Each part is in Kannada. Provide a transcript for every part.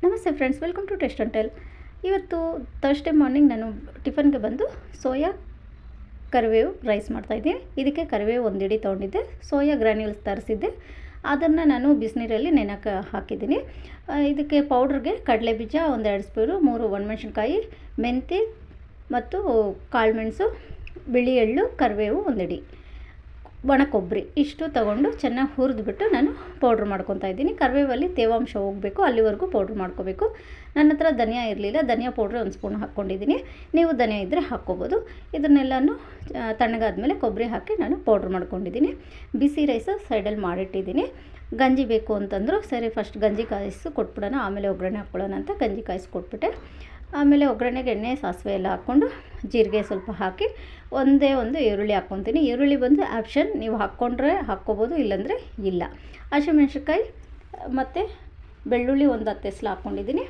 ನಮಸ್ತೆ friends, welcome to taste and tell. ಇವತ್ತು ಥರ್ಸ್ಡೇ ಮಾರ್ನಿಂಗ್ ನಾನು ಟಿಫನ್ಗೆ ಬಂದು ಸೋಯಾ ಕರಿಬೇವು ರೈಸ್ ಮಾಡ್ತಾಯಿದ್ದೀನಿ. ಇದಕ್ಕೆ ಕರಿಬೇವು ಒಂದು ಹಿಡಿ ತೊಗೊಂಡಿದ್ದೆ, ಸೋಯಾ ಗ್ರ್ಯಾನ್ಯೂಲ್ಸ್ ತರಿಸಿದ್ದೆ, ಅದನ್ನು ನಾನು ಬಿಸಿನೀರಲ್ಲಿ ನೆನೆಯೋಕೆ ಹಾಕಿದ್ದೀನಿ. ಇದಕ್ಕೆ ಪೌಡ್ರಿಗೆ ಕಡಲೆಬೀಜ ಒಂದು 2 ಸ್ಪೂನು, 3 ಒಣಮೆಣಸಿನ್ಕಾಯಿ, ಮೆಂತ್ಯ ಮತ್ತು ಕಾಳುಮೆಣಸು, ಬಿಳಿ ಎಳ್ಳು, ಕರಿಬೇವು ಒಂದು ಹಿಡಿ, ಒಣ ಕೊಬ್ಬರಿ ಇಷ್ಟು ತೊಗೊಂಡು ಚೆನ್ನಾಗಿ ಹುರಿದ್ಬಿಟ್ಟು ನಾನು ಪೌಡ್ರ್ ಮಾಡ್ಕೊತಾ ಇದ್ದೀನಿ. ಕರಿಬೇವಲ್ಲಿ ತೇವಾಂಶ ಹೋಗಬೇಕು, ಅಲ್ಲಿವರೆಗೂ ಪೌಡ್ರ್ ಮಾಡ್ಕೋಬೇಕು. ನನ್ನ ಹತ್ರ ಧನಿಯಾ ಇರಲಿಲ್ಲ, ಧನಿಯಾ ಪೌಡ್ರ್ 1 ಸ್ಪೂನ್ ಹಾಕ್ಕೊಂಡಿದ್ದೀನಿ. ನೀವು ಧನಿಯಾ ಇದ್ದರೆ ಹಾಕ್ಕೋಬೋದು. ಇದನ್ನೆಲ್ಲನೂ ತಣ್ಣಗಾದ್ಮೇಲೆ ಕೊಬ್ಬರಿ ಹಾಕಿ ನಾನು ಪೌಡ್ರ್ ಮಾಡ್ಕೊಂಡಿದ್ದೀನಿ. ಬಿಸಿ ರೈಸು ಸೈಡಲ್ಲಿ ಮಾಡಿಟ್ಟಿದ್ದೀನಿ. ಗಂಜಿ ಬೇಕು ಅಂತಂದರು, ಸರಿ ಫಸ್ಟ್ ಗಂಜಿ ಕಾಯಿಸಿ ಕೊಟ್ಬಿಡೋಣ, ಆಮೇಲೆ ಒಗ್ಗರಣೆ ಹಾಕ್ಕೊಳ್ಳೋಣ ಅಂತ ಗಂಜಿ ಕಾಯಿಸಿ ಕೊಟ್ಬಿಟ್ಟೆ. ಆಮೇಲೆ ಒಗ್ಗರಣೆಗೆ ಎಣ್ಣೆ ಸಾಸಿವೆ ಎಲ್ಲ ಹಾಕ್ಕೊಂಡು ಜೀರಿಗೆ ಸ್ವಲ್ಪ ಹಾಕಿ ಒಂದೇ ಒಂದು ಈರುಳ್ಳಿ ಹಾಕ್ಕೊತೀನಿ. ಈರುಳ್ಳಿ ಬಂದು ಆಪ್ಷನ್, ನೀವು ಹಾಕ್ಕೊಂಡ್ರೆ ಹಾಕ್ಕೋಬೋದು, ಇಲ್ಲಾಂದರೆ ಇಲ್ಲ. ಹಸಿಮೆಣ್ಸಿನ್ಕಾಯಿ ಮತ್ತು ಬೆಳ್ಳುಳ್ಳಿ ಒಂದು 10 ಎಸಳು ಹಾಕ್ಕೊಂಡಿದ್ದೀನಿ.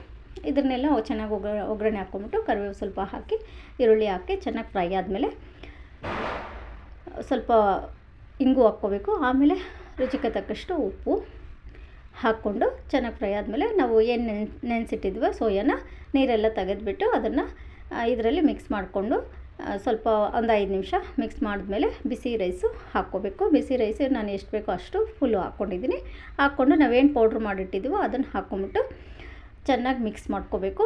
ಇದನ್ನೆಲ್ಲ ಚೆನ್ನಾಗಿ ಒಗ್ಗರಣೆ ಹಾಕ್ಕೊಂಬಿಟ್ಟು ಕರಿಬೇವು ಸ್ವಲ್ಪ ಹಾಕಿ ಈರುಳ್ಳಿ ಹಾಕಿ ಚೆನ್ನಾಗಿ ಫ್ರೈ ಆದಮೇಲೆ ಸ್ವಲ್ಪ ಇಂಗು ಹಾಕ್ಕೋಬೇಕು. ಆಮೇಲೆ ರುಚಿಗೆ ತಕ್ಕಷ್ಟು ಉಪ್ಪು ಹಾಕ್ಕೊಂಡು ಚೆನ್ನಾಗಿ ಫ್ರೈ ಆದಮೇಲೆ ನಾವು ಏನು ನೆನೆಸಿಟ್ಟಿದ್ವೋ ಸೋಯಾನ ನೀರೆಲ್ಲ ತೆಗೆದುಬಿಟ್ಟು ಅದನ್ನು ಇದರಲ್ಲಿ ಮಿಕ್ಸ್ ಮಾಡಿಕೊಂಡು ಸ್ವಲ್ಪ ಒಂದು 5 ನಿಮಿಷ ಮಿಕ್ಸ್ ಮಾಡಿದ್ಮೇಲೆ ಬಿಸಿ ರೈಸು ಹಾಕ್ಕೋಬೇಕು. ಬಿಸಿ ರೈಸು ನಾನು ಎಷ್ಟು ಬೇಕೋ ಅಷ್ಟು ಫುಲ್ಲು ಹಾಕ್ಕೊಂಡಿದ್ದೀನಿ. ಹಾಕ್ಕೊಂಡು ನಾವೇನು ಪೌಡ್ರ್ ಮಾಡಿಟ್ಟಿದ್ದೀವೋ ಅದನ್ನು ಹಾಕ್ಕೊಂಬಿಟ್ಟು ಚೆನ್ನಾಗಿ ಮಿಕ್ಸ್ ಮಾಡ್ಕೋಬೇಕು.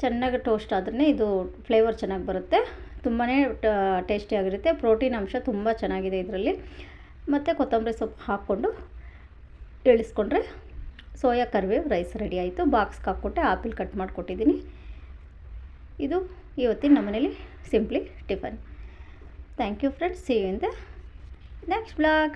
ಚೆನ್ನಾಗಿ ಟೋಸ್ಟ್ ಆದ್ರೇ ಇದು ಫ್ಲೇವರ್ ಚೆನ್ನಾಗಿ ಬರುತ್ತೆ, ತುಂಬಾ ಟೇಸ್ಟಿಯಾಗಿರುತ್ತೆ. ಪ್ರೋಟೀನ್ ಅಂಶ ತುಂಬ ಚೆನ್ನಾಗಿದೆ ಇದರಲ್ಲಿ. ಮತ್ತು ಕೊತ್ತಂಬರಿ ಸೊಪ್ಪು ಹಾಕ್ಕೊಂಡು ಇಳಿಸ್ಕೊಂಡ್ರೆ ಸೋಯಾ ಕರಿಬೇವು ರೈಸ್ ರೆಡಿ ಆಯಿತು. ಬಾಕ್ಸ್ಗೆ ಹಾಕ್ಕೊಟ್ಟೆ, ಆಪಿಲ್ ಕಟ್ ಮಾಡಿಕೊಟ್ಟಿದ್ದೀನಿ. ಇದು ಇವತ್ತಿನ ನಮ್ಮನೇಲಿ simply tiffin. Thank you friends, see you in the next blog.